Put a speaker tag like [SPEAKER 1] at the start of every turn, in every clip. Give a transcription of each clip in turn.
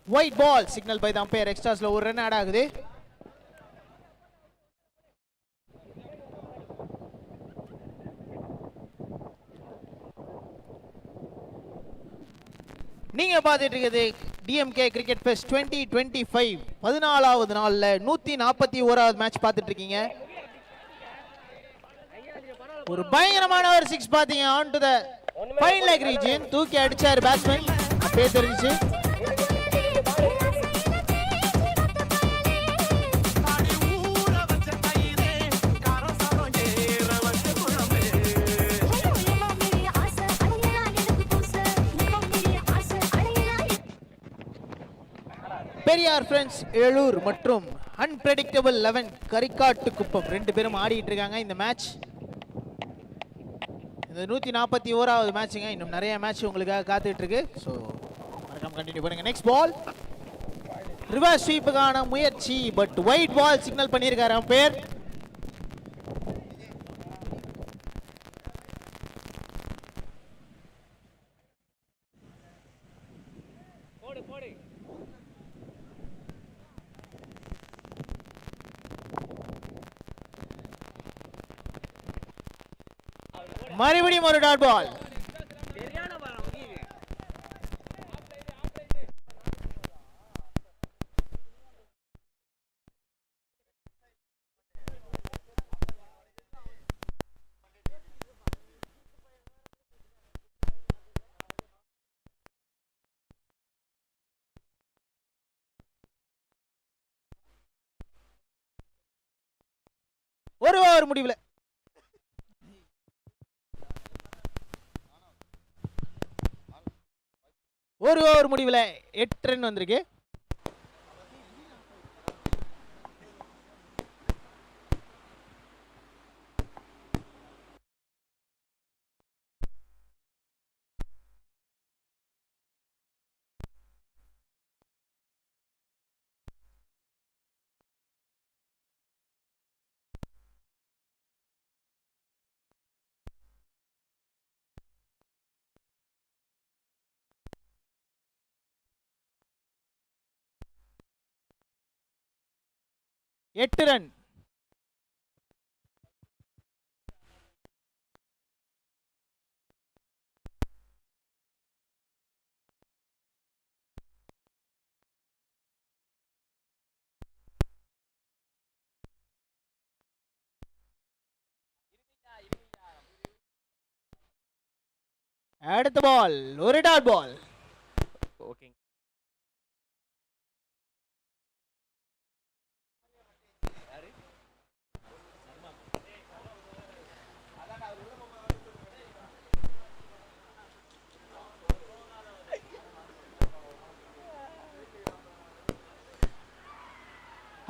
[SPEAKER 1] White ball signal by the umpire. எக்ஸ்ட்ராஸ்ல ஒரு run add ஆகுது. நீங்க பார்த்துட்டு இருக்குது டிஎம்கே கிரிக்கெட் ஃபெஸ்ட் 2025 14வது நாள்ல 141வது மேட்ச் பார்த்துட்டு இருக்கீங்க. ஒரு பயங்கரமான ஒரு 6 பாத்தீங்க on to the fine leg region. தூக்கி அடிச்சாரு பேட்ஸ்மேன், அப்பே தெரிஞ்சிச்சு. பெரியார் ஃப்ரெண்ட்ஸ் ஏலூர் மற்றும் அன்பிரடிக்டபிள் 11 கரிக்காட்டு குப்பம் ரெண்டு பேரும் ஆடிட்டு இருக்காங்க இந்த மேட்ச். இந்த 141வது மேட்சுங்க. இன்னும் நிறைய மேட்ச் உங்களுக்காக காத்துட்டு இருக்கு. ஸோ மறக்காம கண்டினியூ பண்ணுங்க. நெக்ஸ்ட் பால் ரிவர்ஸ் ஸ்வீப்புக்கான முயற்சி, பட் ஒயிட் பால் சிக்னல் பண்ணியிருக்காரு அம்பையர். மறுபடியும் ஒரு டாட் பால். ஒரு ஓவர் முடிவில் ஒரு ஓவர் முடிவில் 8 ரன் வந்திருக்கு. எட்டு ரன். அடுத்த பால் ஒரு dot ball.
[SPEAKER 2] Okay.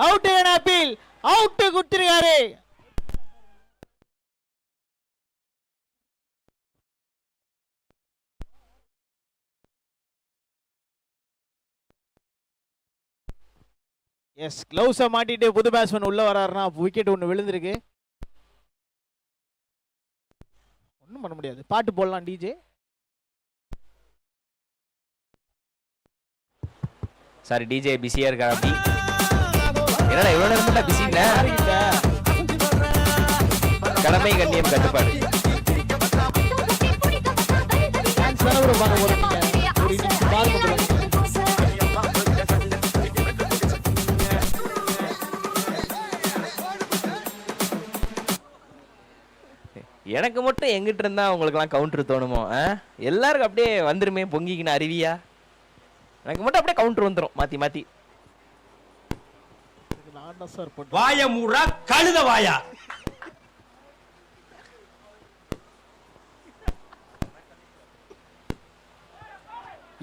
[SPEAKER 1] Out appeal out கொடுத்திருக்காரு. எஸ், கிளவுஸ மாட்டிட்டு புது பேட்ஸ்மேன் உள்ள வராருன்னா விக்கெட் ஒன்று விழுந்திருக்கு. ஒன்றும் பண்ண முடியாது. பாட்டு போடலாம் டிஜே.
[SPEAKER 2] சாரி டிஜே பிஸியா இருக்கா? அப்படி என்னடா இவ்வளவு நேரம் பிஸி இல்ல? கடமை கண்ணியம் கட்டுப்பாடு. எனக்கு மட்டும் எங்கிட்ட இருந்தா உங்களுக்கெல்லாம் கவுண்டர் தோணுமோ? எல்லாருக்கும் அப்படியே வந்துருமே பொங்கிக்கின அருவியா. எனக்கு மட்டும் அப்படியே கவுண்டர் வந்துடும் மாத்தி மாத்தி.
[SPEAKER 3] வாய மூடா கழுத வாயா.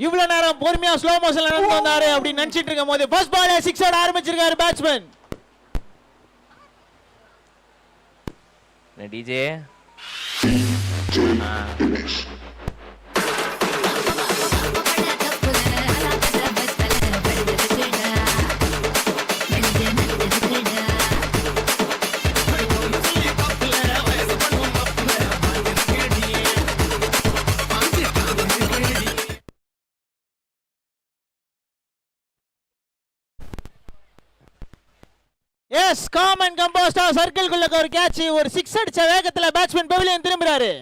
[SPEAKER 1] இவ்வளவு நேரம் பொறுமையா ஸ்லோ மோஷன்ல நடந்து வந்தாரு அப்படி நினைச்சிட்டு இருக்கும் போது ஃபர்ஸ்ட் பால்ல 6 ஆட ஆரம்பிச்சிருக்காரு பேட்ஸ்மேன்.
[SPEAKER 2] டிஜே
[SPEAKER 1] எஸ் காமன் கம்போஸ்டா சர்க்கிள்குள்ள ஒரு கேட்ச், ஒரு 6 அடிச்ச வேகத்துல பேட்ஸ்மேன் பெவிலியன் திரும்புறாரு.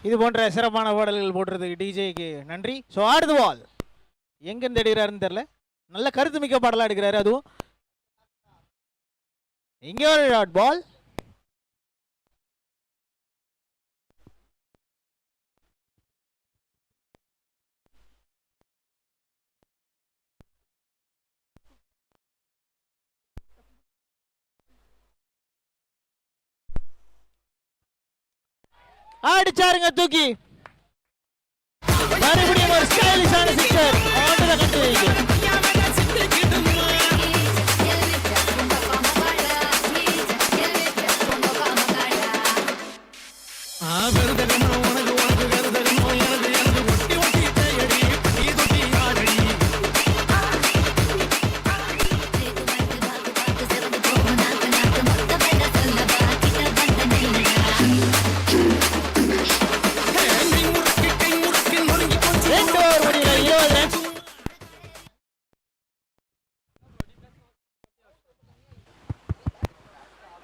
[SPEAKER 1] இது போன்ற சிறப்பான பாடல்கள் போடுறதுக்கு டிஜேக்கு நன்றி. ஸோ ஆடுது பால் எங்கேருந்து எடுக்கிறாருன்னு தெரியல, நல்ல கருத்து மிக்க பாடலாக எடுக்கிறாரு. அதுவும் இங்கே ஒரு டாட் பால். அடிச்சாருங்க தூக்கி, மறுபடியும் ஒரு ஸ்டைலிஷான sixer on the country.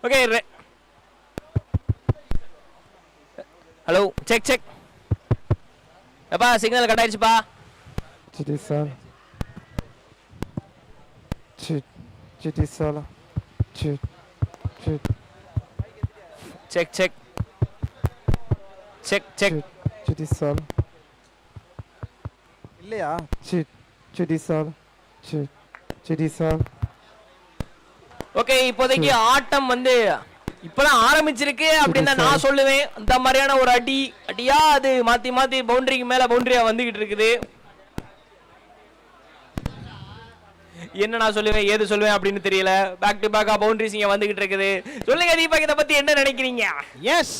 [SPEAKER 2] Okay, hello check check. எப்பா சிக்னல் கட் ஆயிடுச்சுப்பா.
[SPEAKER 4] Chitti sir Chitti sir
[SPEAKER 2] check check check check.
[SPEAKER 4] Chitti sir இல்லையா? Chitti sir Chitti sir.
[SPEAKER 2] Okay, இப்போதைக்கு ஆட்டம் வந்து இப்பதான் ஆரம்பிச்சிருக்கு அப்படின்னு நான் சொல்லுவேன். அந்த மாதிரியான ஒரு அடியா அது மாத்தி மாத்தி பவுண்டரிக்கு மேல பவுண்டரியா வந்துகிட்டு இருக்குது. என்ன நான் சொல்லுவேன் ஏது சொல்லுவேன் அப்படின்னு தெரியல. பேக் டு பேக்கா பவுண்டரிஸ் இங்க வந்துகிட்டு இருக்குது. சொல்லுங்க தீபக், இதை பத்தி என்ன நினைக்கிறீங்க?
[SPEAKER 1] எஸ்,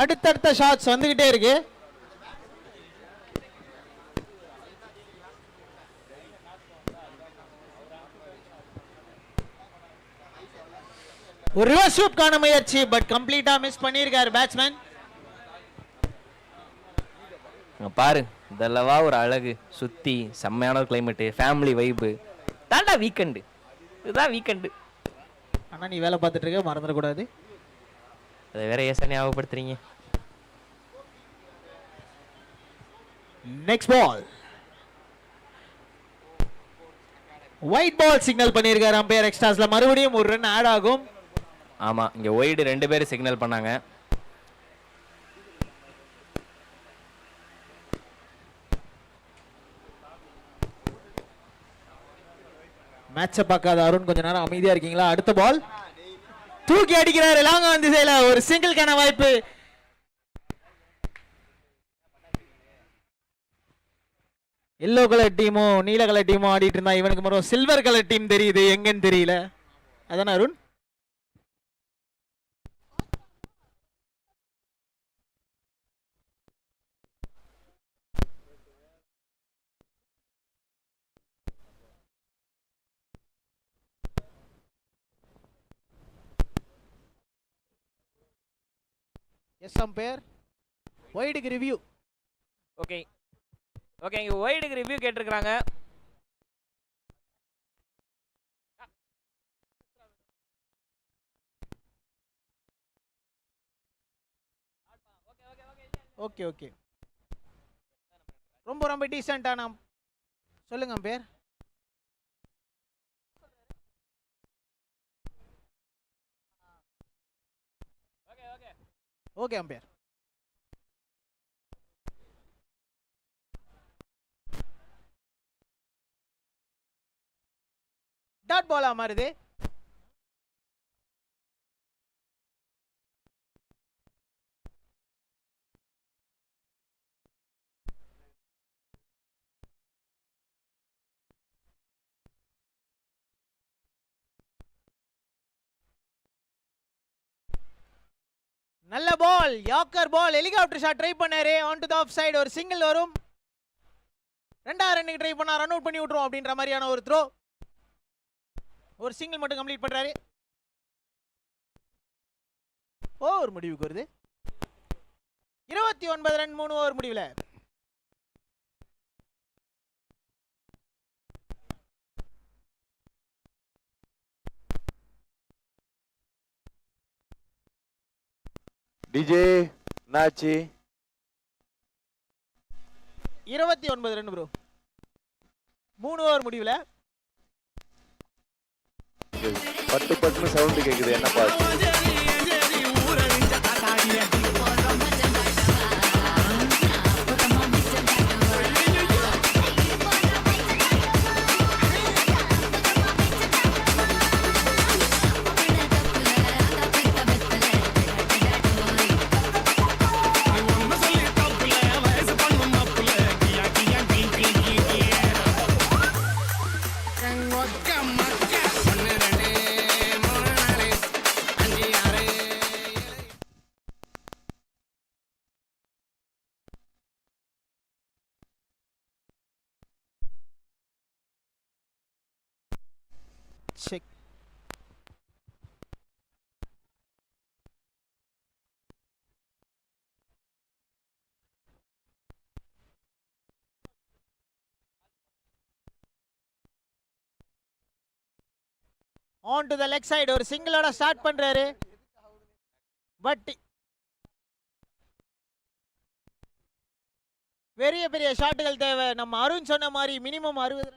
[SPEAKER 1] அடுத்தடுத்த ஷாட்ஸ் வந்துகிட்டே இருக்கு. ஒரு ரிவர்ஸ் ஸ்வீப்கான முயற்சி, பட் கம்ப்ளீட்டா மிஸ் பண்ணியிருக்காரு பேட்ஸ்மேன்.
[SPEAKER 2] பாரு, இதெல்லவா ஒரு அழகு. சுத்தி செம்மையான ஒரு கிளைமேட், ஃபேமிலி வைப்பு. தாண்டா வீக்கெண்டு, இதுதான் வீக்கெண்டு.
[SPEAKER 1] ஆனா நீ வேலை பார்த்துட்டு இருக்க, மறந்துடக்கூடாது.
[SPEAKER 2] அதை வேற ஏசா ஞாபகப்படுத்துறீங்க.
[SPEAKER 1] Next ball wide ball signal பண்ணியிருக்காரு அம்பையர். எக்ஸ்ட்ராஸ்ல மறுபடியும் ஒரு ரன் ஆட் ஆகும்.
[SPEAKER 2] ஆமா, இங்க ஒயிட் 2 பேர் சிக்னல் பண்ணாங்க.
[SPEAKER 1] மேட்சை பார்க்காத அருண் கொஞ்ச நேரம் அமைதியா இருக்கீங்களா? அடுத்த பால் தூக்கி அடிக்கிறாரு லாங் ஆன் திசையில, ஒரு சிங்கிள்கான வாய்ப்பு. எல்லோ கலர் டீமோ நீல கலர் டீமோ ஆடிட்டு இருந்தா, இவனுக்கு மறுபடியும் சில்வர் கலர் டீம் தெரியுது, எங்கன்னு தெரியல. அதான அருண்? எஸ் அம்பையர், ஒயிடுக்கு ரிவ்யூ.
[SPEAKER 2] ஓகே ஓகே, இங்க ஒயிடுக்கு ரிவ்யூ கேட்டிருக்காங்க.
[SPEAKER 1] ஓகே ஓகே, ரொம்ப ரொம்ப டீசென்டான. சொல்லுங்க அம்பையர். Okay umpire. டாட் பாலா மாறுது. நல்ல ball, yorker ball, helicopter shot try பண்ணாரு, on to the off side, ஒரு சிங்கிள் வரும். 2 ரன்னுக்கு ட்ரை பண்ணா ரன் அவுட் பண்ணி விட்டுரும் அப்படின்ற மாதிரியான ஒரு த்ரோ. ஒரு சிங்கிள் மட்டும் கம்ப்ளீட் பண்றாரு. ஓவர் முடிவுக்கு வருது. 29 ரன் 3 ஓவர் முடிவுல.
[SPEAKER 5] டிஜே என்னாச்சு?
[SPEAKER 1] 29 ரன் ப்ரோ, 3 ஓவர் முடிவுல.
[SPEAKER 5] பட்டு பட்டுன்னு சவுண்ட் கேக்குது, என்ன பாட்டு?
[SPEAKER 1] Check. On to the leg side, ஒரு சிங்கிளோட ஸ்டார்ட் பண்றாரு. பட் பெரிய பெரிய ஷாட்டுகள் தேவை. நம்ம அருண் சொன்ன மாதிரி minimum 60.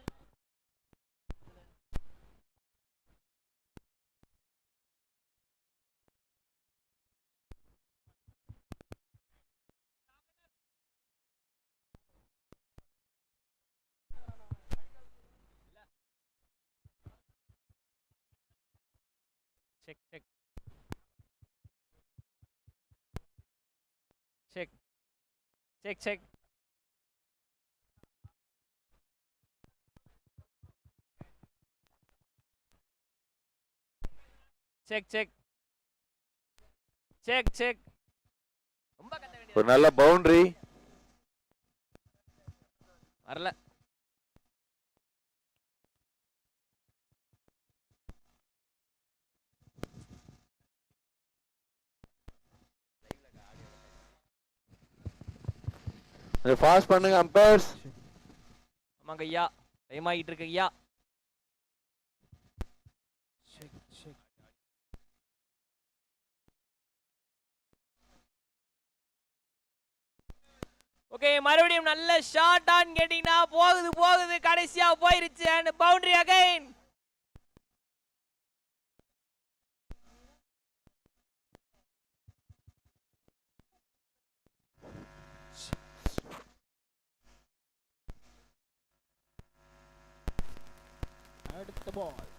[SPEAKER 2] Check, check. Check. Check, check. Check, check. Check, check. ரொம்ப கத்த வேண்டியது.
[SPEAKER 5] ஒரு நல்ல பவுண்டரி.
[SPEAKER 2] வரல.
[SPEAKER 5] ஃபாஸ்ட் பண்ணுங்க அம்பையர்ஸ்.
[SPEAKER 2] ஆமாங்க ஐயா, டைம் ஆகிட்டு இருக்கு ஐயா. ஓகே, மறுபடியும் நல்ல ஷாட் ஆன் கேட்டிங்கன்னா போகுது கடைசியா போயிருச்சு. And boundary again.
[SPEAKER 1] அடுத்த பால்.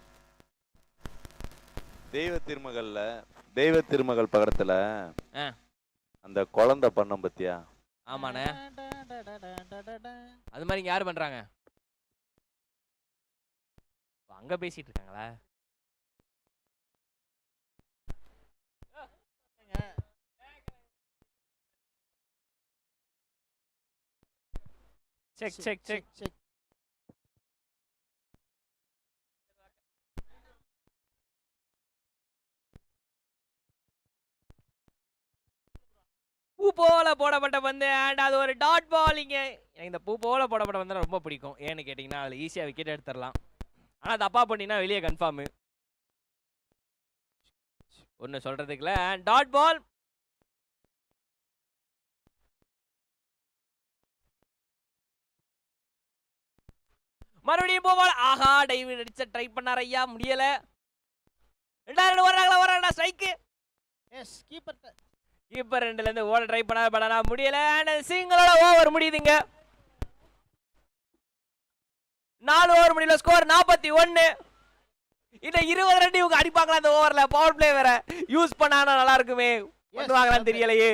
[SPEAKER 5] தெய்வ திருமகள் பக்கத்துல அந்த குழந்தை பண்ணம் பத்தியா?
[SPEAKER 2] ஆமாண்ணே, அது மாதிரி இங்க யாரு பண்றாங்க? அங்க பேசிட்டு இருக்காங்களா? Check check check
[SPEAKER 1] check.
[SPEAKER 2] பூ போல போடப்பட்ட பந்து அண்ட் அது ஒரு டாட் பால். இங்க எனக்கு இந்த பூ போல போடப்பட்ட பந்து ரொம்ப பிடிக்கும். ஏன்னு கேட்டிங்கன்னா அதில் ஈஸியாக விக்கெட் எடுத்துடலாம். ஆனால் தப்பா பண்ணினா வெளியே கன்ஃபார்மு. ஒன்று சொல்றதுக்குல டாட் பால். மறுபடியும் போவால். ஆஹா, டைவ் அடிச்ச ட்ரை பண்ணார் ஐயா, முடியல. 2 வர்றாங்களா ஸ்ட்ரைக்கு.
[SPEAKER 1] எஸ், கீப்பர்
[SPEAKER 2] கீப்பர் 2ல இருந்து ஓட ட்ரை பண்ணார், பட் ஆனால் முடியல. அண்ட் சிங்கிளோட ஓவர் முடியுதுங்க. 4 ஓவர் முடியல, ஸ்கோர் 41. இந்த 20 ரன் இவங்க அடிப்பாங்களா அந்த ஓவர்ல? பவர் பிளே வேற யூஸ் பண்ணானா நல்லா இருக்குமே. பண்ணுவாங்களான்னு தெரியலையே.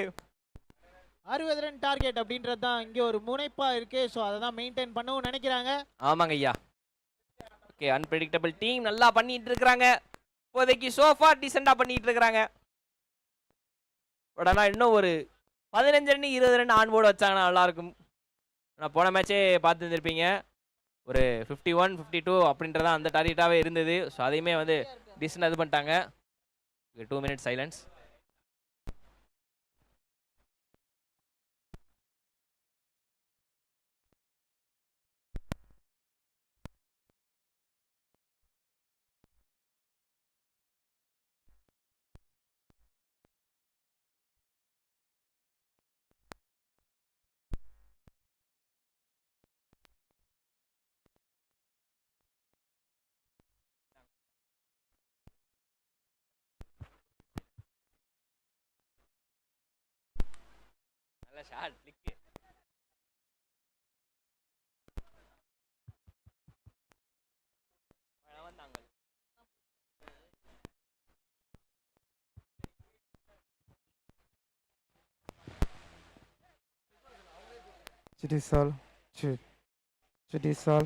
[SPEAKER 1] 60 ரன் டார்கெட் அப்படின்றது தான் இங்கே ஒரு முனைப்பா இருக்கு. ஸோ அதை தான் மெயின்டைன் பண்ணவும் நினைக்கிறாங்க.
[SPEAKER 2] ஆமாங்க ஐயா. ஓகே, அன்பிரடிக்டபிள் டீம் நல்லா பண்ணிட்டு இருக்காங்க. இப்போதைக்கு சோஃபா டீசெண்டா பண்ணிட்டு இருக்காங்க. பட் ஆனால் இன்னும் ஒரு 15 ரன் 20 ரன் ஆன் போர்டு வச்சாங்கன்னா நல்லாயிருக்கும். நான் போன மேட்சே பார்த்துருந்துருப்பீங்க, ஒரு 51 52 அப்படின்றதான் அந்த டார்கெட்டாகவே இருந்தது. ஸோ அதையுமே வந்து டீசெண்டாக இது பண்ணிட்டாங்க. 2 minutes சைலன்ஸ். நல்ல shot click.
[SPEAKER 4] Judicial. Judicial.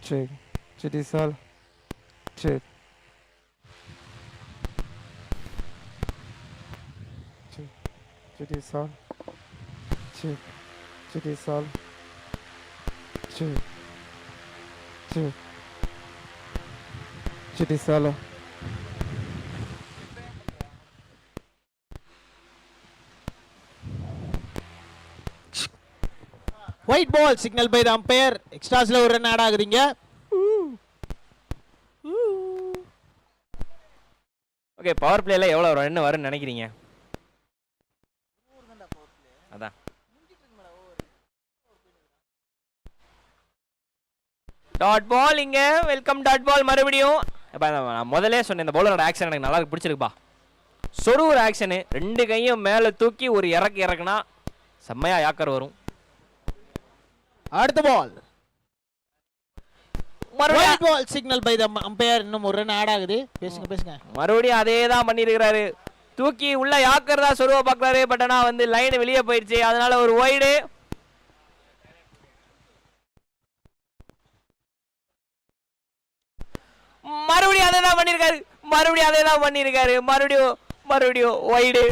[SPEAKER 4] Check. Judicial. Check. Judicial. Check. Judicial. Check. Check. Judicial.
[SPEAKER 1] Wide ball signal by the umpire. எக்ஸ்ட்ராஸ்ல ஒரு ரன் ஆட் ஆகுதுங்க.
[SPEAKER 2] ஓகே, பவர் பிளேல எவ்வளோ ரன் வரும்னு நினைக்கிறீங்க? அதான் டாட் பால் இங்க. வெல்கம் டாட் பால் மறுபடியும். நான் முதலே சொன்னேன், இந்த பவுலரோட ஆக்ஷன் எனக்கு நல்லா பிடிச்சிருக்குப்பா. சொரு ஒரு ஆக்ஷனு, 2 கையும் மேலே தூக்கி ஒரு இறக்குனா செம்மையா யாக்கர் வரும்.
[SPEAKER 1] அடுத்த ball wide ball signal by the umpire. இன்னும் ஒரு ரன் ஆட் ஆகுது. பேசுங்க.
[SPEAKER 2] மறுபடியும் அதே தான் பண்ணியிருக்கிறாரு. தூக்கி உள்ள யாக்கர் தான் சொருவ பார்க்கறாரு. பட் ஆனால் வந்து லைன் வெளியே போயிடுச்சு, அதனால ஒரு ஒய்டு. மறுபடியும் அதே தான் பண்ணியிருக்காரு. மறுபடியும் ஒய்டு.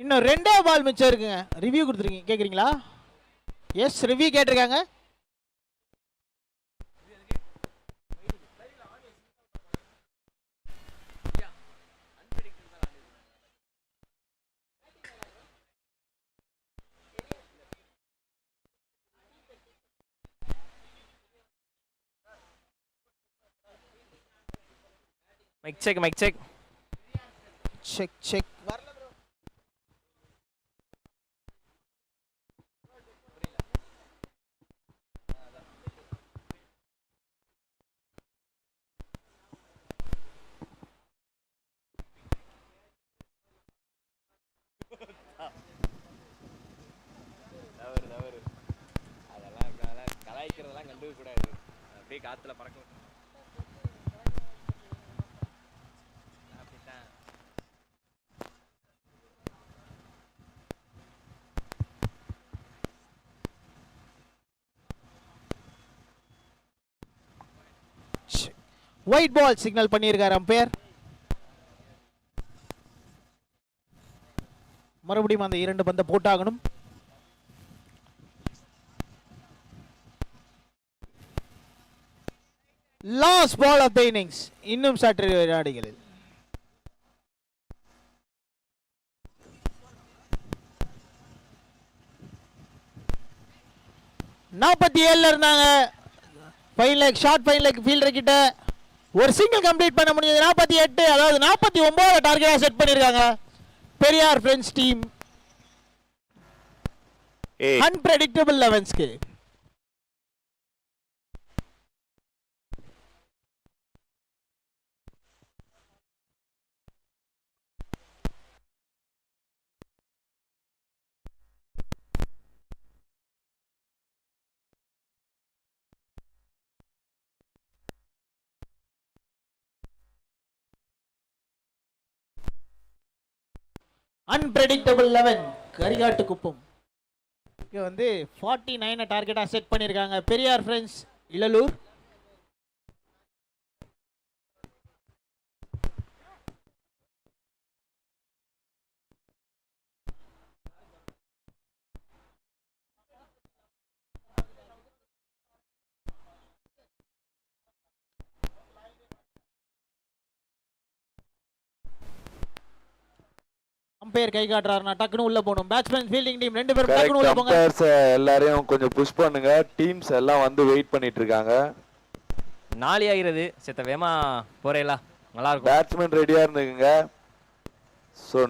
[SPEAKER 1] இன்னும் 2 பால் மிச்சம் இருக்குங்க. ரிவ்யூ கொடுத்துருக்கீங்க, கேட்குறீங்களா? எஸ், ரிவ்யூ கேட்டிருக்காங்க.
[SPEAKER 2] Mic check.
[SPEAKER 1] செக்.
[SPEAKER 2] அதெல்லாம் கலாய்க்கிறதெல்லாம் கண்டுக்க கூடாது. அப்படியே காத்துல பறக்க.
[SPEAKER 1] ஒயிட் பால் சிக்னல் பண்ணியிருக்காரு அம்பையர். மறுபடியும் அந்த 2 பந்தை போட்டாகணும். Last ball of the innings. இன்னும் சற்று வினாடிகளில். இருந்தாங்க. ஷார்ட் ஃபைன் லெக் ஃபீல்டர் கிட்ட ஒரு சிங்கிள் கம்ப்ளீட் பண்ண முடிஞ்சது. 48, அதாவது 49 டார்கெட்டா செட் பண்ணிருக்காங்க பெரியார் ஃப்ரெண்ட்ஸ் டீம். அன்பிரெடிக்டபிள் லெவன்ஸ்க்கு. அன்பிரெடிக்டபிள் 11 கரிகாட்டு குப்பம். இங்க வந்து 49 டார்கெட்டா செட் பண்ணிருக்காங்க பெரியார் ஃப்ரெண்ட்ஸ் இளலூர். அம்பையர் கை காட்டுறாருன்னா டக்குன்னு உள்ள போகணும். பேட்ஸ்மேன் ஃபீல்டிங் டீம் 2 பேரும் டக்குன்னு உள்ள போங்க.
[SPEAKER 5] அம்பையர்ஸ் எல்லாரையும் கொஞ்சம் புஷ் பண்ணுங்க. டீம்ஸ் எல்லாம் வந்து வெயிட் பண்ணிட்டு இருக்காங்க.
[SPEAKER 2] 4 ஆகிறது. செத்த வேமா போறேலா நல்லா இருக்கும்.
[SPEAKER 5] பேட்ஸ்மேன் ரெடியா இருந்துங்க. சோ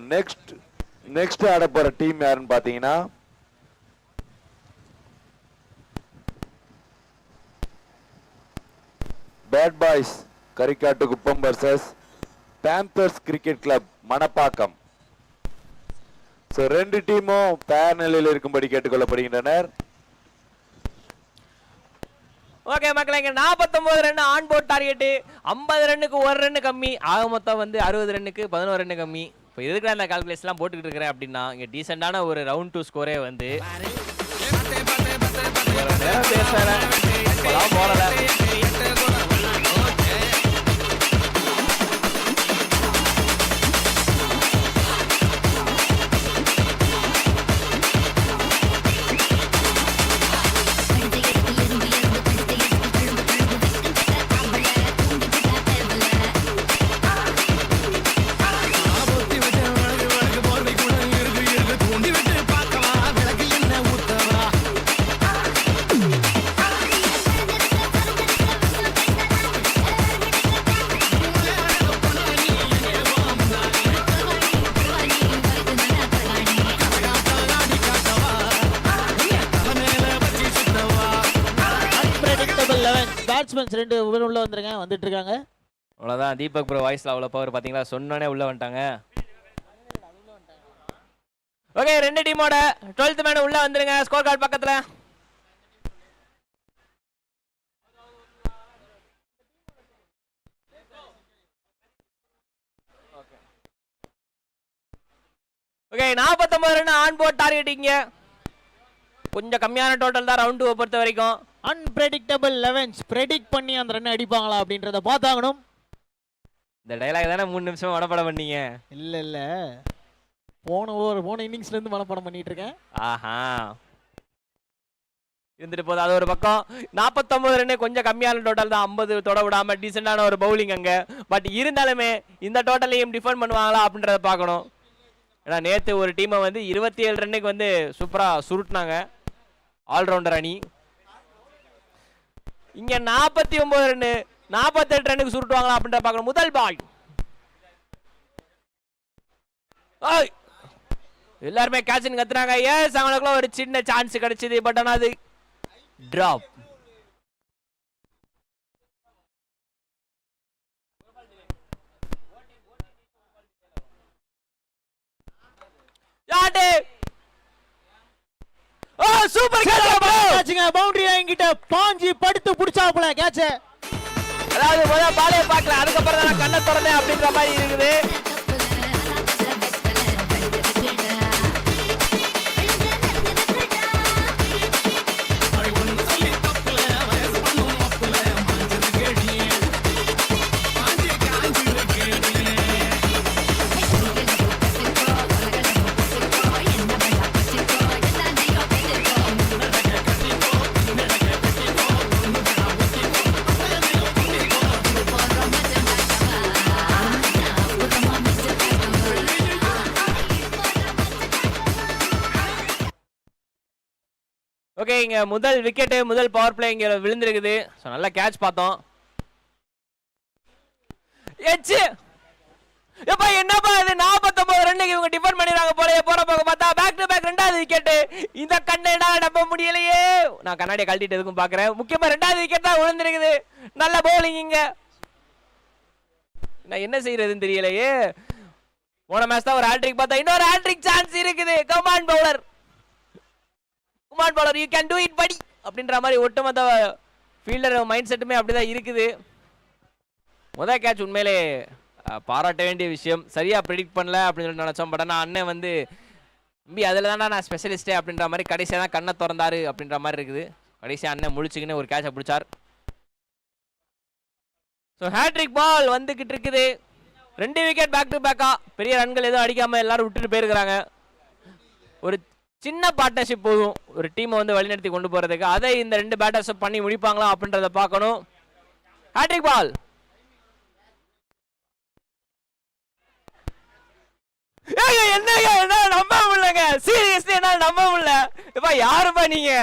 [SPEAKER 5] நெக்ஸ்ட் ஆட போற டீம் யாருன்னு பாத்தீங்கன்னா bad boys Karikattukuppam versus panthers cricket club Manapakkam. So 2 டீமும் தயார் நிலையில் இருக்கும்படி கேட்டுக்கொள்ளப்படுகின்றனர்.
[SPEAKER 2] ஓகே மக்களே, இங்க 49 ரன் ஆன் போர்ட் டார்கெட். 50 ரன்னுக்கு 1 ரன் கம்மி. ஆக மொத்தம் வந்து 60 ரன்னுக்கு 11 ரன் கம்மி. இப்போ எதுக்கு அந்த கால்குலேஷன்லாம் போட்டுக்கிட்டு இருக்கிறேன் அப்படின்னா இங்க டீசெண்டான ஒரு ரவுண்ட் 2 ஸ்கோரே வந்து போடல.
[SPEAKER 1] பேட்ஸ்மேன்ஸ் 2 பேரும் உள்ள வந்துருங்க, வந்துட்டு இருக்காங்க.
[SPEAKER 2] அவ்வளோதான். தீபக் ப்ரோ வாய்ஸ்ல அவ்வளோ பவர் பார்த்தீங்களா? சொன்னோன்னே உள்ள வந்துட்டாங்க. ஓகே, 2 டீமோட 12th மேன் உள்ள வந்துருங்க. ஸ்கோர் கார்டு பக்கத்துல. ஓகே, 49 ரன் ஆன் போர்ட் டார்கெட்டிங்க. கொஞ்சம் கம்மியான டோட்டல் தான் ரவுண்ட் 2 பொறுத்த வரைக்கும்.
[SPEAKER 1] அன்பிரெடிக்டபிள் 11 பிரெடிக்ட் பண்ணி அந்த ரன் அடிப்பாங்களா அப்படின்றத பார்த்தாகணும்.
[SPEAKER 2] இந்த டைலாக் தானே 3 நிமிஷம் மனப்பாடம் பண்ணீங்க?
[SPEAKER 1] இல்ல போன இன்னிங்ஸ்ல இருந்து மனப்பாடம் பண்ணிட்டு இருக்கேன்.
[SPEAKER 2] ஆஹா, இருந்துட்டு போகுது. அது ஒரு பக்கம். 49 ரன் கொஞ்சம் கம்மியான டோட்டல் தான். 50 தொட விடாம டீசெண்டான ஒரு பவுலிங் அங்க. பட் இருந்தாலுமே இந்த டோட்டலையும் டிஃபெண்ட் பண்ணுவாங்களா அப்படின்றத பார்க்கணும். ஏன்னா நேற்று ஒரு டீமை வந்து 27 ரன்னுக்கு வந்து சூப்பரா சுருட்டினாங்க ஆல்ரவுண்டர் அணி. இங்க 49 ரன் 48 ரன்னுக்கு சுருட்டுவாங்களா அப்படின்ற பார்க்கணும். முதல் பால் எல்லாருமே கேட்ச் கத்துறாங்க. எஸ், அவங்களுக்குள்ள ஒரு சின்ன சான்ஸ் கிடைச்சது. பட் ஆனா அது டிராப். சூப்பர்
[SPEAKER 1] கேட்ச்ங்க. பவுண்டரி லைன் கிட்ட பாஞ்சி படுத்து புடிச்சாப்புல கேட்ச்.
[SPEAKER 2] அதாவது முதல்ல பாலே பார்க்கல, அதுக்கப்புறம் தான் கண்ணை திறந்தேன் அப்படின்ற மாதிரி இருக்குது. ஓகே, இங்க முதல் விக்கெட் முதல் பவர் பிளே இங்க விழுந்திருக்குது. சோ நல்ல கேட்ச் பார்த்தோம். எச்சு எப்பா என்னப்பா இது 49 ரன்னுக்கு இவங்க டிஃபெண்ட் பண்ணிடுறாங்க போலயே. போற போக பார்த்தா பேக் டு பேக் 2வது விக்கெட். இந்த கண்ணேடா நம்ப முடியலையே. நான் கண்ணாடியை கழட்டிட்டு எதுக்கும் பாக்குறேன். முக்கியமா 2வது விக்கெட் தான் விழுந்திருக்குது. நல்ல பவுலிங் இங்க. நான் என்ன செய்யறதுன்னு தெரியலையே. போன மேட்ச் தான் ஒரு ஹேட்ரிக் பார்த்தா, இன்னொரு ஹேட்ரிக் சான்ஸ் இருக்குது. Come on bowler, Kumar bowler, you can do it படி அப்படின்ற மாதிரி ஒட்டுமொத்த ஃபீல்டர் மைண்ட் செட்டுமே அப்படிதான் இருக்குது. முதல் கேட்ச் உண்மையிலே பாராட்ட வேண்டிய விஷயம். சரியா ப்ரெடிக்ட் பண்ணல அப்படின்னு சொல்லி நினைச்சோம். பட் ஆனால் அண்ணன் வந்து அதில் தானே நான் ஸ்பெஷலிஸ்டே அப்படின்ற மாதிரி கடைசியாக தான் கண்ணை திறந்தாரு அப்படின்ற மாதிரி இருக்குது. கடைசியாக அண்ணன் முழிச்சுக்கின்னு ஒரு கேட்சை பிடிச்சார். ஸோ ஹேட்ரிக் பால் வந்துகிட்டு இருக்குது. 2 விக்கெட் பேக் டு பேக்கா. பெரிய ரன்கள் எதுவும் அடிக்காம எல்லாரும் விட்டுட்டு போயிருக்கிறாங்க. ஒரு சின்ன பார்ட்னர்ஷிப் போதும் ஒரு டீமை வந்து வழிநடத்தி கொண்டு போறதுக்கு. அதை இந்த 2 பேட்டர்ஸ் பண்ணி முடிப்பாங்களா அப்படின்றத பார்க்கணும். ஹேட்ரிக் பால் ஏங்க என்னங்க என்ன நம்ப முடியலங்க, சீரியஸ்லி என்ன நம்ப முடியல. இப்ப யாருப்பா நீங்க?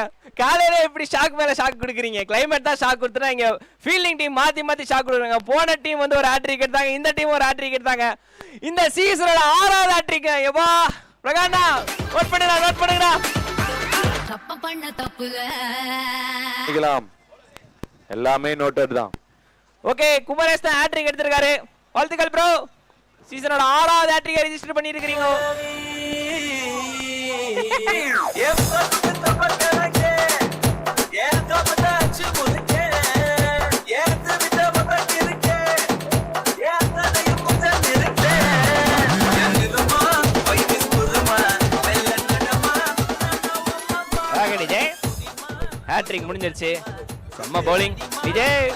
[SPEAKER 2] காலையில எப்படி ஷாக் மேல ஷாக் கொடுக்குறீங்க? கிளைமேட் தான் ஷாக் கொடுத்துனா இங்க ஃபீல்டிங் டீம் மாத்தி மாத்தி ஷாக் கொடுக்குறாங்க. போன டீம் வந்து ஒரு ஹேட்ரிக் எடுத்தாங்க, இந்த டீம் ஒரு ஹேட்ரிக் எடுத்தாங்க. இந்த சீசனோட 6வது ஹேட்ரிக். எப்பா பிரகாண்டா நோட் பண்ணுங்கடா.
[SPEAKER 6] தப்பு பண்ண தப்புல
[SPEAKER 5] எல்லாமே நோட்டட் தான்.
[SPEAKER 2] ஓகே, குமரேஷ் தான் ஹேட்ரிக் எடுத்திருக்காரு. வாழ்த்துக்கள் ப்ரோ. சீசனோட 6வது ஹேட்ரிக் ரெஜிஸ்டர் பண்ணியிருக்கீங்க. ஹேட்ரிக் முடிஞ்சிருச்சு. செம்ம பவுலிங் விஜய்.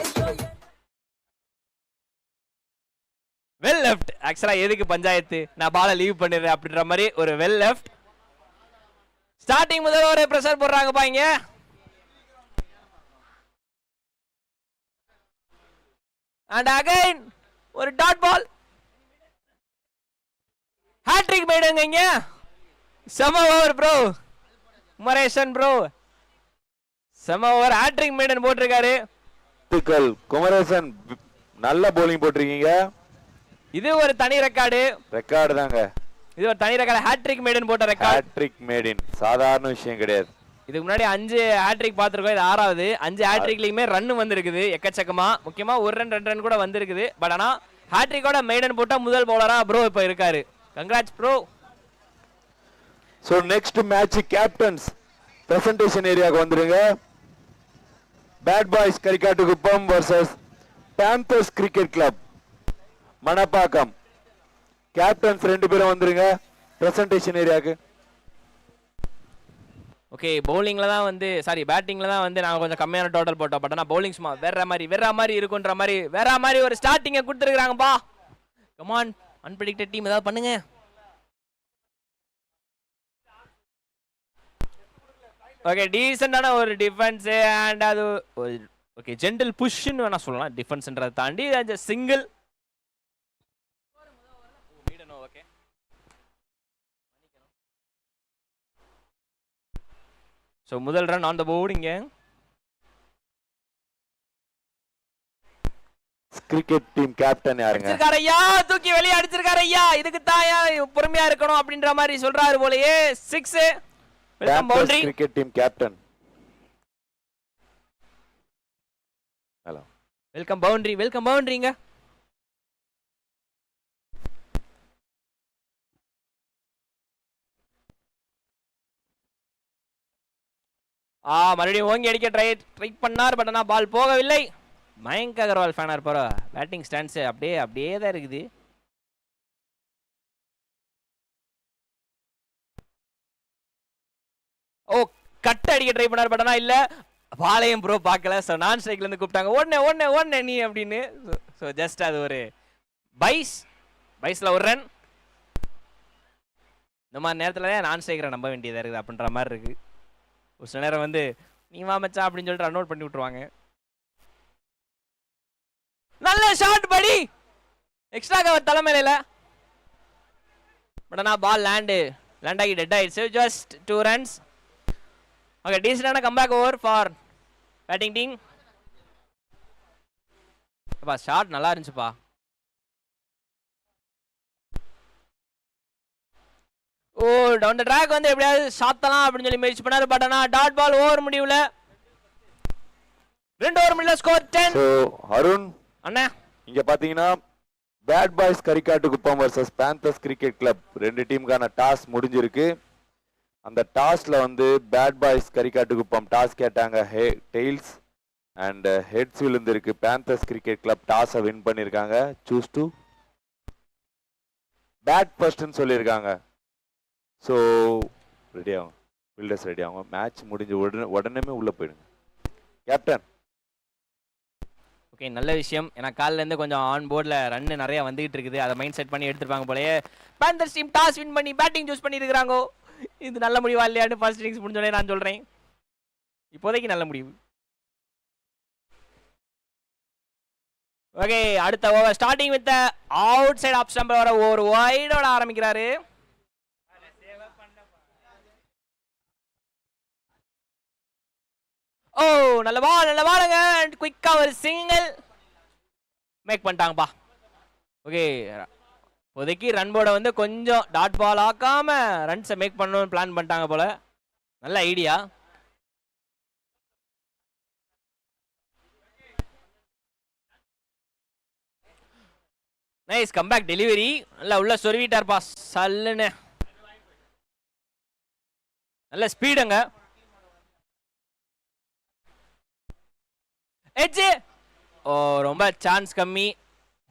[SPEAKER 2] Well left. ஆக்சுவலா எதுக்கு பஞ்சாயத்து, நான் பால லீவ் பண்ணிடுறேன் அப்படின்ற மாதிரி ஒரு வெல் லெஃப்ட். ஸ்டார்டிங் முதல்ல ஒரு பிரஷர் போடுறாங்கப்பா இங்க. அண்ட் அகைன் ஒரு டாட் பால். ஹேட்ரிக் மேடுங்க இங்க. செம ஓவர் ப்ரோ குமரேசன் ப்ரோ. செம ஓவர் ஹேட்ரிக் மேடன் போட்டிருக்காரு.
[SPEAKER 5] குமரேசன் நல்ல போலிங் போட்டிருக்கீங்க.
[SPEAKER 2] இது ஒரு தனி ரெக்கார்டு
[SPEAKER 5] தாங்க.
[SPEAKER 2] இது ஒரு தனி ரெக்கார்டு. ஹேட்ரிக் மேடன் போட்ட ரெக்கார்ட்.
[SPEAKER 5] ஹேட்ரிக் மேடன் சாதாரண விஷயம் கிடையாது.
[SPEAKER 2] இதுக்கு முன்னாடி 5 ஹேட்ரிக் பார்த்திருக்கோம், இது 6வது. 5 ஹேட்ரிக்லயுமே ரன் வந்திருக்குது எக்கச்சக்கமா. முக்கியமா 1 ரன் 2 ரன் கூட வந்திருக்குது. பட் ஆனா ஹேட்ரிக்கோட மேடன் போட்ட முதல் பவுலரா ப்ரோ இப்ப இருக்காரு. Congrats bro.
[SPEAKER 5] So next match captains presentation ஏரியாக்கு வந்துருங்க. Bad boys Karikattukuppam versus panthers cricket club Manapakkam. Captains 2 பேரும் வந்துருங்க பிரசன்டேஷன் ஏரியாக்கு.
[SPEAKER 2] ஓகே, பவுலிங்ல தான் வந்து பேட்டிங்ல தான் வந்து நாங்க கொஞ்சம் கம்மியான டோட்டல் போட்டோம். பட் ஆனா பவுலிங் சும்மா வேற மாதிரி இருக்குன்ற மாதிரி வேற மாதிரி ஒரு ஸ்டார்டிங்கை கொடுத்துருக்காங்கப்பா. கமான் அன்பிரடிக்டட் டீம், ஏதாவது பண்ணுங்க. ஓகே, டீசென்டான ஒரு டிஃபென்ஸ் அண்ட் அது ஓகே ஜென்டில் புஷ்ன்னு வேணா சொல்லலாம். டிஃபென்ஸ்ன்றதை தாண்டி சிங்கிள். ஓகே, ஸோ முதல் ரன் ஆன் த போர்டு இங்க.
[SPEAKER 5] கிரிக்கெட் டீம் கேப்டன் யாருங்க?
[SPEAKER 2] அடிச்சிருக்காரு ஐயா, தூக்கி வெளியே அடிச்சிருக்காரு ஐயா. இதுக்கு தாயா பொறுமையா இருக்கணும் அப்படின்ற மாதிரி சொல்றாரு போலயே. 6. Welcome boundary.
[SPEAKER 5] Cricket team captain. Hello,
[SPEAKER 2] welcome பவுண்டரிங்க. மறுபடியும் ஓங்கி அடிக்க ட்ரை பண்ணார். பட் ஆனா பால் போகவில்லை. மயங்க் அகர்வால் ஃபேனா இருப்பாரோ. பேட்டிங் ஸ்டான்ஸ் அப்படியே தான் இருக்குது. ஓ, கட் அடிக்க ட்ரை பண்ணார். பட் ஆனா இல்ல, பாளையம் ப்ரோ பார்க்கல. ஸோ நான் ஸ்ட்ரைக்ல இருந்து கூப்பிட்டாங்க. ஒன்னு நீ அப்படின்னு. ஸோ ஜஸ்ட் அது ஒரு பைஸ்ல ஒரு ரன். இந்த மாதிரி நேரத்துல நான் ஸ்ட்ரைக்கரை நம்ப வேண்டியதா இருக்குது அப்படின்ற மாதிரி இருக்கு. ஒரு சில நேரம் வந்து நீ வா மச்சான் அப்படின்னு சொல்லிட்டு ரன் அவுட் பண்ணி விட்டுருவாங்க. நல்ல ஷாட் படி. எக்ஸ்ட்ரா கவர் தலைமையில. பட் ஆனா பால் லேண்ட் ஆகி டெட் ஆயிடுச்சு. Just 2 runs. ஓகே, டீசென்டான comeback over for batting team. அப்பா ஷாட் நல்லா இருந்துச்சுப்பா. ஓ, டவுன் தி ட்ராக் வந்து எப்படியாவது சாத்தலாம் அப்படின்னு சொல்லி முயற்சி பண்ணாரு. பட் ஆனா டாட் பால் ஓவர் முடிவுல 2 ஓவர் முடியல. ஸ்கோர் 10.
[SPEAKER 5] சோ அருண்
[SPEAKER 2] அண்ணா
[SPEAKER 5] இங்க பாத்தீங்கன்னா bad boys Karikattukuppam versus panthers cricket club 2 டீமுக்கான டாஸ் முடிஞ்சிருக்கு. அந்த டாஸ்ல வந்து பேட் பாய்ஸ் கரிக்காட்டுக்குப்பம் டாஸ் கேட்டாங்க டெயில்ஸ் அண்ட் ஹெட்ஸ் விழுந்திருக்கு. பேந்தர்ஸ் கிரிக்கெட் கிளப் டாஸை வின் பண்ணிருக்காங்க. சூஸ் டு பேட் ஃபர்ஸ்ட்னு சொல்லியிருக்காங்க. ஸோ ரெடி ஆகும், ஃபீல்டர்ஸ் ரெடி ஆகும். மேட்ச் முடிஞ்ச உடனே உள்ள போயிடுங்க கேப்டன்.
[SPEAKER 2] ஓகே, நல்ல விஷயம். ஏன்னா காலில இருந்து கொஞ்சம் ஆன் போர்டில் ரன் நிறைய வந்துகிட்டு இருக்குது. அதை மைண்ட் செட் பண்ணி எடுத்துருப்பாங்க போலயே. பேந்தர்ஸ் டீம் டாஸ் வின் பண்ணி பேட்டிங் சூஸ் பண்ணியிருக்கிறாங்க. இது நல்ல முடிவா இல்லையான்னு ஃபர்ஸ்ட் இன்னிங்ஸ் முடிஞ்சோடனே நான் சொல்றேன். இப்போதைக்கு நல்ல முடிவு. ஓகே, அடுத்த over starting with outside off ஸ்டம்பர் வர ஒரு வைடோட ஆரம்பிக்கிறாரு. ஓ நல்ல பாலுங்க. குயிக்கா ஒரு சிங்கிள் மேக் பண்ணிட்டாங்கப்பா. ஓகே, இப்போதைக்கு ரன் போர்டை வந்து கொஞ்சம் டாட் பால் ஆக்காம ரன்ஸை மேக் பண்ணணும்னு பிளான் பண்ணிட்டாங்க போல. நல்ல ஐடியா. Nice comeback delivery. நல்லா உள்ள சொருவிட்டார்ப்பா சல்லுன்னு. நல்ல ஸ்பீடுங்க. எட்ஜ். ஓ ரொம்ப சான்ஸ் கம்மி.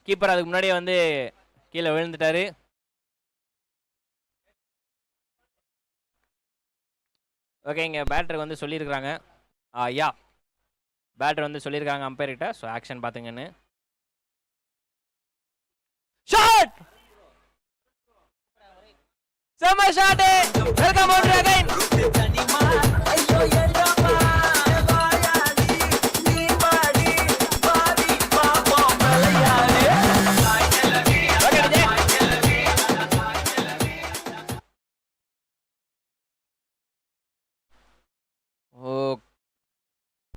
[SPEAKER 2] கீப்பர் அதுக்கு முன்னாடியே வந்து கீழே விழுந்துட்டாரு. ஓகே, இங்கே பேட்டருக்கு வந்து சொல்லியிருக்கிறாங்க. யா பேட்டர் வந்து சொல்லியிருக்காங்க அம்பையர் கிட்ட. ஸோ ஆக்ஷன் பார்த்துங்கன்னு. ஷாட். செம ஷாட். Welcome on again.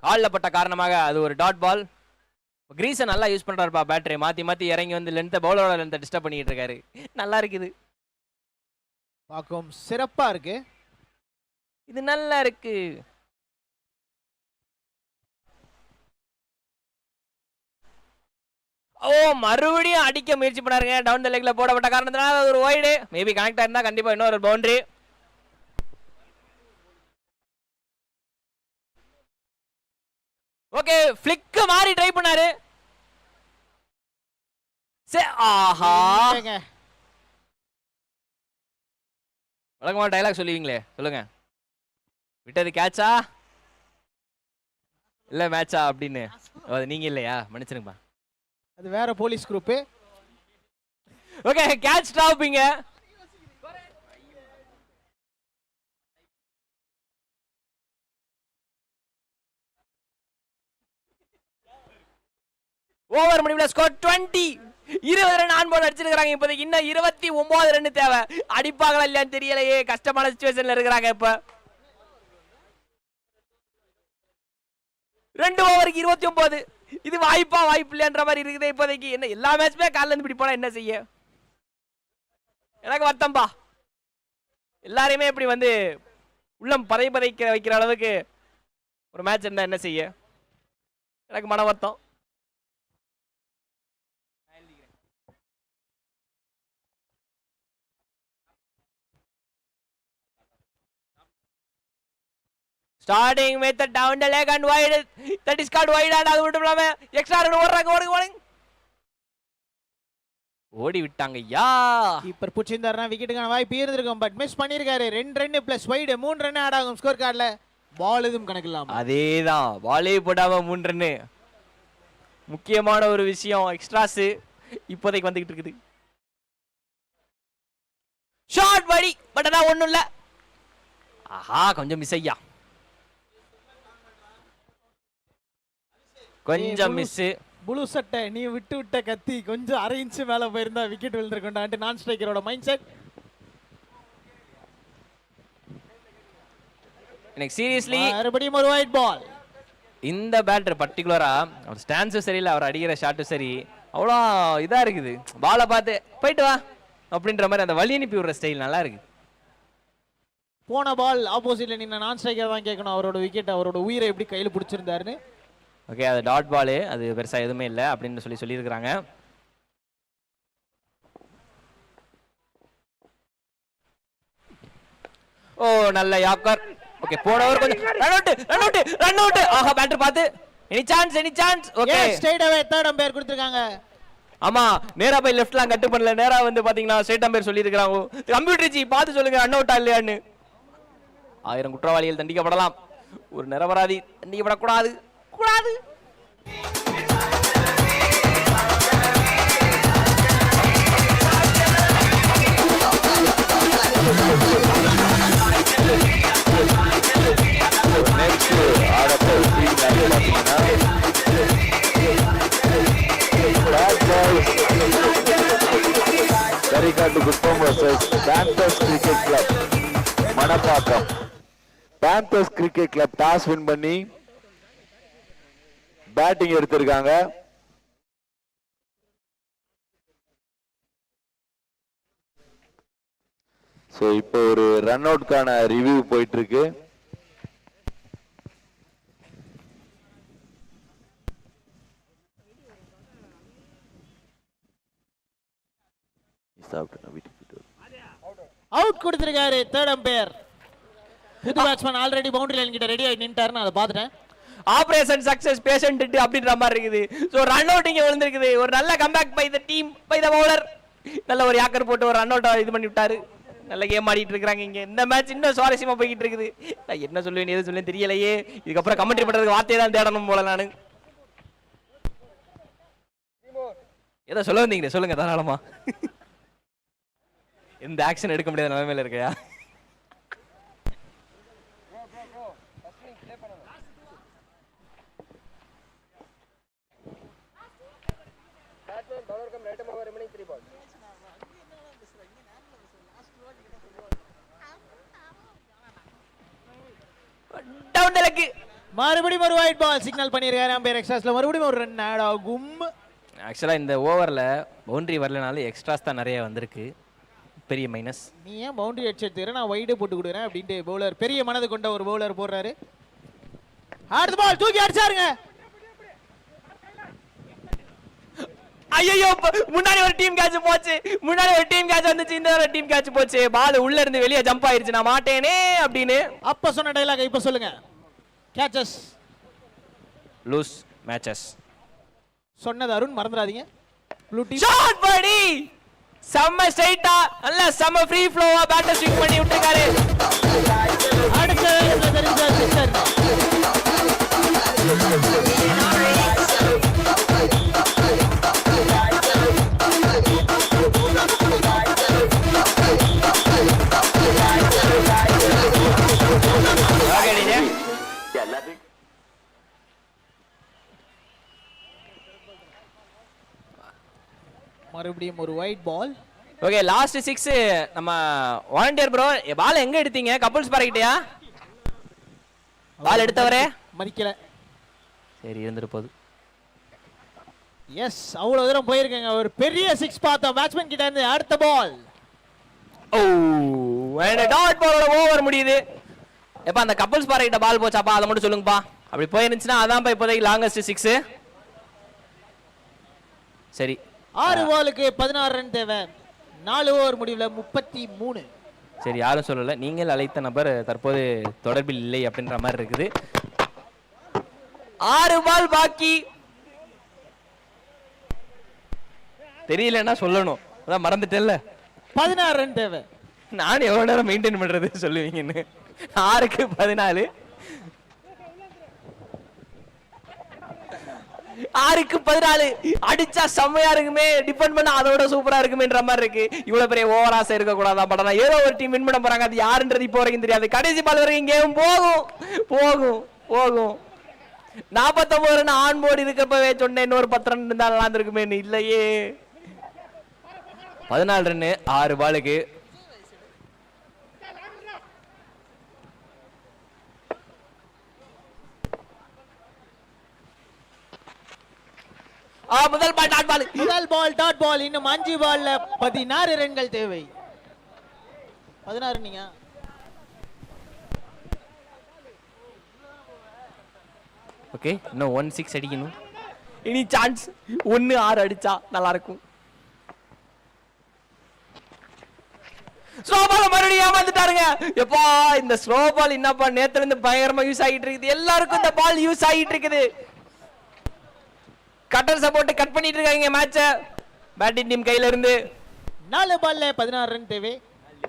[SPEAKER 2] காலில் பட்ட காரணமாக அது ஒரு டாட் பால். கிரீஸை நல்லா யூஸ் பண்றாருப்பா பேட்டரி. மாத்தி இறங்கி வந்து லென்த்தை பவுலரோட லென்த்தை டிஸ்டர்ப் பண்ணிட்டு இருக்காரு. நல்லா இருக்குது,
[SPEAKER 1] பார்க்கவும் சிறப்பா இருக்கு.
[SPEAKER 2] இது நல்லா இருக்கு. ஓ மறுபடியும் அடிக்க முயற்சி பண்ணாருங்க. டவுன் த லெக்ல போடப்பட்ட காரணத்தினால ஒரு வைடு. மேபி கனெக்ட் ஆயிருந்தா கண்டிப்பா இன்னொரு பவுண்டரி. ஓகே, ஃபிளிக் மாறி ட்ரை பண்ணாரு. ஆஹா, வழக்கமா டயலாக் சொல்லுவீங்களே, சொல்லுங்க. விட்டது கேட்சா இல்ல மேட்சா அப்படின்னு. அது நீங்க இல்லையா, மன்னிச்சிருங்கப்பா.
[SPEAKER 1] அது வேற போலீஸ் குரூப்.
[SPEAKER 2] ஓகே, கேட்ச் டிராப்பிங்க. ஓவர் முடிவுல ஸ்கோர் 20. 20 ரன் ஆன் போர்டு அடிச்சிருக்காங்க. இப்போதைக்கு இன்னும் 29 ரன் தேவை. அடிப்பாங்களா இல்லையான்னு தெரியலையே, கஷ்டமான சிச்சுவேஷன்ல இருக்கிறாங்க. இப்ப 2 ஓவருக்கு 29. இது வாய்ப்பா வாய்ப்பு இல்லையன்ற மாதிரி இருக்குது இப்போதைக்கு. என்ன எல்லா மேட்சுமே காலில் இருந்து இப்படி போனா என்ன செய்ய? எனக்கு வருத்தம்பா. எல்லாரையுமே இப்படி வந்து உள்ளம் பதைக்க வைக்கிற அளவுக்கு ஒரு மேட்ச் இருந்தா என்ன செய்ய? எனக்கு மன வருத்தம். Starting with the down the leg and wide. That is called wide and அது மட்டும் இல்லாம எக்ஸ்ட்ரா ரன் ஓடுறாங்க. ஓடுங்க. ஓடி விட்டாங்க. யா
[SPEAKER 1] கீப்பர் புடிச்சிருந்தாருனா விக்கெட்டுக்கான வாய்ப்பு இருந்திருக்கும். பட் மிஸ் பண்ணிருக்காரு. 2 run plus wide 3 run add ஆகும் ஸ்கோர் கார்டுல. பால் எதுவும் கணக்கில்லாம.
[SPEAKER 2] அதேதான், பாலே போடாம 3 ரன். முக்கியமான ஒரு விஷயம், எக்ஸ்ட்ராஸ் இப்போதைக்கு வந்துகிட்டு இருக்குது. ஷாட் படி, பட் அதான் ஒண்ணும் இல்ல. ஆஹா, கொஞ்சம் மிஸ் ஐயா, கொஞ்சம் மிஸ்.
[SPEAKER 1] புளு சட்டை நீ விட்ட கத்தி கொஞ்சம் 1/2 இன்ச் மேல போயிருந்தா விக்கெட் விழுந்திருக்கும்டான்ட்டு நான் ஸ்ட்ரைக்கரோட மைண்ட் செட்.
[SPEAKER 2] எனக்கு சீரியஸ்லி
[SPEAKER 1] மறுபடியும் ஒரு வைட் பால்.
[SPEAKER 2] இந்த பேட்டர் பர்டிகுலரா அவர் ஸ்டான்ஸும் சரியில்லை, அவர் அடிக்கிற ஷாட்டும் சரி, அவ்வளோ இதா இருக்குது. பாலை பார்த்து போயிட்டு வா அப்படின்ற மாதிரி அந்த வழி அனுப்பி விடுற ஸ்டைல் நல்லா இருக்கு.
[SPEAKER 1] போன பால் ஆப்போசிட்ல நின்ன நான் ஸ்ட்ரைக்கர் தான் கேட்கணும் அவரோட விக்கெட், அவரோட உயிரை எப்படி கையில் பிடிச்சிருந்தாருன்னு.
[SPEAKER 2] ஓகே, அது டாட் பால், அது பெருசா எதுவுமே இல்லை அப்படின்னு சொல்லியிருக்கிறாங்க. ஓ நல்ல யாக்கர். ஓகே, போனவர் கொஞ்சம் ரன் அவுட். ஆஹா, பேட்டர் பார்த்து any chance. Okay,
[SPEAKER 1] straight away third umpire கொடுத்திருக்காங்க.
[SPEAKER 2] ஆமா, நேரா போய் லெஃப்ட்லாம் கட் பண்ணல, நேரா வந்து பாத்தீங்கன்னா ஸ்ட்ரைட் அம்பையர் சொல்லியிருக்காங்க. கம்ப்யூட்டர் ஜி பார்த்து சொல்லுங்க ரன் அவுட்டா இல்லையான்னு. 1000 குற்றவாளிகள் தண்டிக்கப்படலாம், ஒரு நிரபராதி தண்டிக்கப்படக்கூடாது.
[SPEAKER 5] Karikattukuppam versus panthers cricket club Manapakkam. Panthers cricket club toss win பண்ணி பேட்டிங் எடுத்திருக்காங்க. ஸோ இப்போ ஒரு ரன் அவுட்கான ரிவ்யூ போயிட்டு இருக்கு.
[SPEAKER 1] அவுட் கொடுத்திருக்காரு தேர்ட் அம்பையர். புது பேட்ஸ்மேன் ஆல்ரெடி பவுண்டரி லைன் கிட்ட ரெடி ஆகி நின்ட்டாரு, நான் அதை பார்த்துட்டேன்.
[SPEAKER 2] ஆபரேஷன் சக்சஸ் பேஷண்ட் அப்படின்ற மாதிரி இருக்குது. ஸோ ரன் அவுட் இங்கே விழுந்திருக்குது. ஒரு நல்ல comeback by the team, by the bowler. நல்ல ஒரு யாக்கர் போட்டு ஒரு ரன் அவுட் இது பண்ணி விட்டாரு. நல்ல கேம் ஆடிட்டு இருக்காங்க இங்க. இந்த மேட்ச் இன்னும் சுவாரஸ்யமா போய்கிட்டு இருக்குது. நான் என்ன சொல்லுவேன் எது சொல்லுவேன் தெரியலையே. இதுக்கப்புறம் கமெண்ட்ரி பண்றதுக்கு வார்த்தையை தான் தேடணும் போல நானு. ஏதோ சொல்ல வந்தீங்க, சொல்லுங்க தாராளமா. எந்த ஆக்ஷன் எடுக்க முடியாத நிலைமையில இருக்கையா?
[SPEAKER 1] மறுபடியும் ஒரு ஒயிட் பால் சிக்னல் பண்ணிருக்காரு அம்பையர். எக்ஸ்ட்ராஸ்ல மறுபடியும் ஒரு ரன் ஆட் ஆகும்.
[SPEAKER 2] ஆக்சுவலா இந்த ஓவர்ல பவுண்டரி வரலனால எக்ஸ்ட்ராஸ் தான் நிறைய வந்திருக்கு. பெரிய மைனஸ்.
[SPEAKER 1] நீ ஏன் பவுண்டரி அடிச்சு எடுத்துக்கிறேன், நான் வைடு போட்டு கொடுக்குறேன் அப்படின்ட்டு பவுலர், பெரிய மனது கொண்ட ஒரு பவுலர் போடுறாரு. அடுத்த பால் தூக்கி அடிச்சாருங்க.
[SPEAKER 2] ஐயோ, முன்னாடி ஒரு டீம் கேட்ச் போச்சு. முன்னாடி ஒரு டீம் கேட்ச் வந்துச்சு, இந்த ஒரு டீம் கேட்ச் போச்சு. பால் உள்ள இருந்து வெளியே ஜம்ப் ஆயிருச்சு. நான் மாட்டேனே அப்படின்னு
[SPEAKER 1] அப்ப சொன்ன டைலாக் இப்ப சொல்லுங்க. கேட்சஸ்
[SPEAKER 2] லூஸ் மேட்சஸ்
[SPEAKER 1] சொன்னது அருண், மறந்துடாதீங்க. ப்ளூ டீம்
[SPEAKER 2] ஷாட் படி செம்ம ஸ்ட்ரைட்டா நல்ல செம்ம ஃப்ரீ ஃப்ளோவா பேட்டர் ஸ்விங் பண்ணி விட்டுருக்காரு.
[SPEAKER 1] அடுத்த தெரிஞ்ச சிக்ஸர். மறுபடியும் ஒரு ஒயிட் பால்.
[SPEAKER 2] ஓகே, லாஸ்ட் 6 நம்ம வாலண்டியர் ப்ரோ. பால் எங்க எடுத்தீங்க? கப்புள்ஸ் பாருக்கிட்டயா? பால் எடுத்தவரே
[SPEAKER 1] மறிக்கல.
[SPEAKER 2] சரி, இருந்துட்டு போகுது.
[SPEAKER 1] எஸ், அவ்வளவு தூரம் போயிருக்கங்க. ஒரு பெரிய 6 பார்த்தோம் பேட்ஸ்மேன் கிட்ட இருந்து. அடுத்த பால்.
[SPEAKER 2] ஓ, and டாட் பாலோட ஓவர் முடியுது. எப்ப அந்த கப்புள்ஸ் பாருக்கிட்ட பால் போச்சாப்பா, அதை மட்டும் சொல்லுங்கப்பா. அப்படி போயிருந்துச்சுன்னா அதான் இப்போதைக்கு லாங்கஸ்ட் 6. சரி,
[SPEAKER 1] 6 பாலுக்கு 16 ரன் தேவை. 4 ஓவர் முடிவுல 33.
[SPEAKER 2] சரி, யாரும் சொல்லல. நீங்கள் அழைத்த நபர் தற்போது தொடர்பில் இல்லை அப்படின்ற மாதிரி இருக்குது. 6 பால் பாக்கி. தெரியலன்னா சொல்லணும், அதான் மறந்துட்டேல்ல.
[SPEAKER 1] 16 ரன் தேவை.
[SPEAKER 2] நான் எவ்வளவு நேரம் மெயின்டைன் பண்றது சொல்லுவீங்கன்னு. 6க்கு 14. 6க்கு 14 அடிச்சா செம்மையா இருக்குமே, டிபெண்ட் பண்ண அதோட சூப்பரா இருக்குமேன்ற மாதிரி இருக்கு. இவ்வளவு பெரிய ஓவர் ஆசை இருக்க கூடாதான். பட் ஆனா ஏதோ ஒரு டீம் வின் பண்ண போறாங்க. அது யாருன்றது இப்போ வரைக்கும் தெரியாது. கடைசி பால் வரைக்கும் கேம் போகும் போகும் போகும். 49 ரன் ஆன் போர்டு இருக்கப்பவே சொன்னேன், இன்னொரு 10 ரன் இருந்தா நல்லா இருந்திருக்குமே. இல்லையே, 14 ரன் 6 பாலுக்கு. முதல் பால் டாட் பால்.
[SPEAKER 1] முதல் பால் டாட் பால். இன்னும் 5 பால்ல 16 ரன்கள் தேவை. 16 நீங்க.
[SPEAKER 2] ஓகே, இன்னும் 1-6 அடிக்கணும். இனி சான்ஸ் 1-6 அடிச்சா நல்லா இருக்கும். ஸ்லோ பால் மறுபடியும் ஏமாந்துட்டாருங்க. எப்பா, இந்த ஸ்லோ பால் என்னப்பா நேத்துல இருந்து பயங்கரமா யூஸ் ஆகிட்டு இருக்குது. எல்லாருக்கும் இந்த பால் யூஸ் ஆகிட்டு இருக்குது. கட்டர் சப்போர்ட் கட் பண்ணிட்டு இருக்காங்க மேட்ச பேட்டிங் டீம் கையில இருந்து.
[SPEAKER 1] 4 பால்ல 16 ரன் தேவை.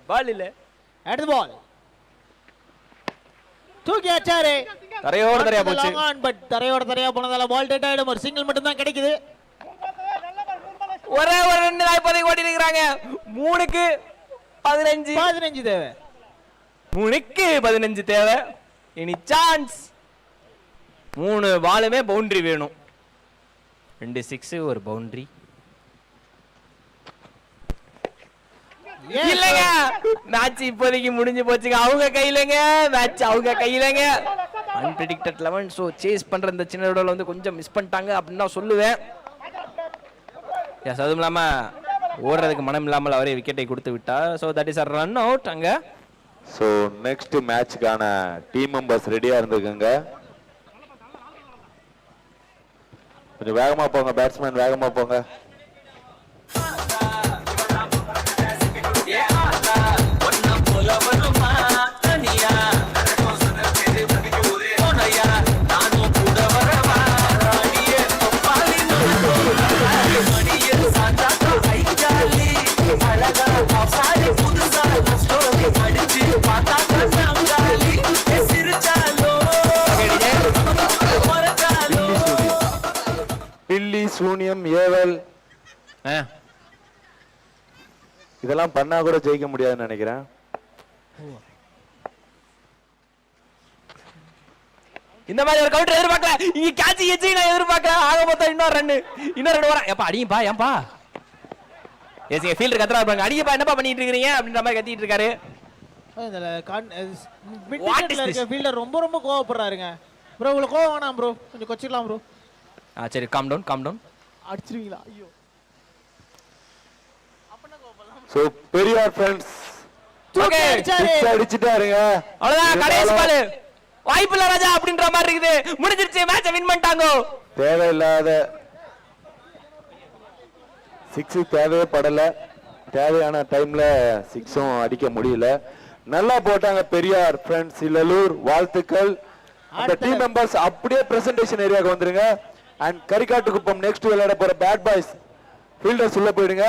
[SPEAKER 2] பால் இல்ல,
[SPEAKER 1] அடுத்த பால் தூக்கி அச்சாரு.
[SPEAKER 2] தரையோட தரையா போச்சு.
[SPEAKER 1] பட் தரையோட தரையா போனதால பால் டேட் ஆயிடும். ஒரு சிங்கிள் மட்டும் தான் கிடைக்குது.
[SPEAKER 2] ஒரே ஒரு ரன் தான் இப்போதைக்கு ஓடி இருக்காங்க. 3க்கு 15
[SPEAKER 1] தேவை.
[SPEAKER 2] 3க்கு 15 தேவை. இனி சான்ஸ். 3 பாலுமே பவுண்டரி வேணும். 2 6 ஒரு பவுண்டரி. இல்லங்க, மேட்ச் இப்போதைக்கு முடிஞ்சு போச்சுங்க. அவங்க கையிலங்க மேட்ச், அவங்க கையிலங்க. அன்பிரிடிக்டட் 11. ஸோ சேஸ் பண்ணுற இந்த சின்ன விடவில் வந்து கொஞ்சம் மிஸ் பண்ணிட்டாங்க அப்படின்னு தான் சொல்லுவேன். எஸ், அதுவும் இல்லாமல் ஓடுறதுக்கு மனம் இல்லாமல் அவரே விக்கெட்டை கொடுத்து விட்டார். So that is a run out அங்கே.
[SPEAKER 5] ஸோ நெக்ஸ்ட் மேட்ச்க்கான டீம் மெம்பர்ஸ் ரெடியா இருந்துக்குங்க. கொஞ்சம் வேகமா போங்க பேட்ஸ்மேன், வேகமா போங்க. பில்லி, சூனியம், ஏவல் இதெல்லாம் பண்ணா கூட ஜெயிக்க முடியாதுன்னு நினைக்கிறேன்.
[SPEAKER 2] இந்த மாதிரி ஒரு கவுண்டர் எதிர்பார்க்கல. இங்க கேட்ச் எச்சி நான் எதிர்பார்க்கல. ஆக மொத்தம் இன்னொரு ரன் வர. எப்பா அடியும்பா, ஏன்பா ஏசிங்க ஃபீல்டர் கத்துறா இருப்பாங்க. அடியப்பா, என்னப்பா பண்ணிட்டு இருக்கீங்க அப்படின்ற மாதிரி கத்திட்டு இருக்காரு.
[SPEAKER 1] இதுல மிட் விக்கெட்ல இருக்க ஃபீல்டர் ரொம்ப ரொம்ப கோவப்படுறாருங்க. ப்ரோ உங்களுக்கு கோவம் வேணாம் ப்ரோ, கொஞ்சம் கொச்சிடலாம் ப்ரோ.
[SPEAKER 2] சரி, காம் டவுன்.
[SPEAKER 1] அடிச்சிருவீங்களா? ஐயோ.
[SPEAKER 5] சோ பெரியார் ஃப்ரெண்ட்ஸ்
[SPEAKER 2] ஓகே,
[SPEAKER 5] அடிச்சிட்டாருங்க.
[SPEAKER 2] அவ்வளவுதான், கடைசி பால். வாய்ப்பு இல்ல ராஜா அப்படின்ற மாதிரி இருக்குது. முடிஞ்சிருச்சு, மேட்சை வின் பண்ணிட்டாங்க.
[SPEAKER 5] தேவையில்லாத 6 தேவையே படல. தேவையான டைம்ல 6ம் அடிக்க முடியல. நல்லா போட்டாங்க பெரியார் ஃப்ரெண்ட்ஸ் இல்லலூர். வாழ்த்துக்கள். அந்த டீம் மெம்பர்ஸ் அப்படியே பிரசன்டேஷன் ஏரியாவுக்கு வந்துருங்க. அண்ட் கரிக்காட்டுக்குப்பம் நெக்ஸ்ட் விளையாட போற பேட் பாய்ஸ் ஃபீல்டர்ஸ் உள்ள போயிடுங்க.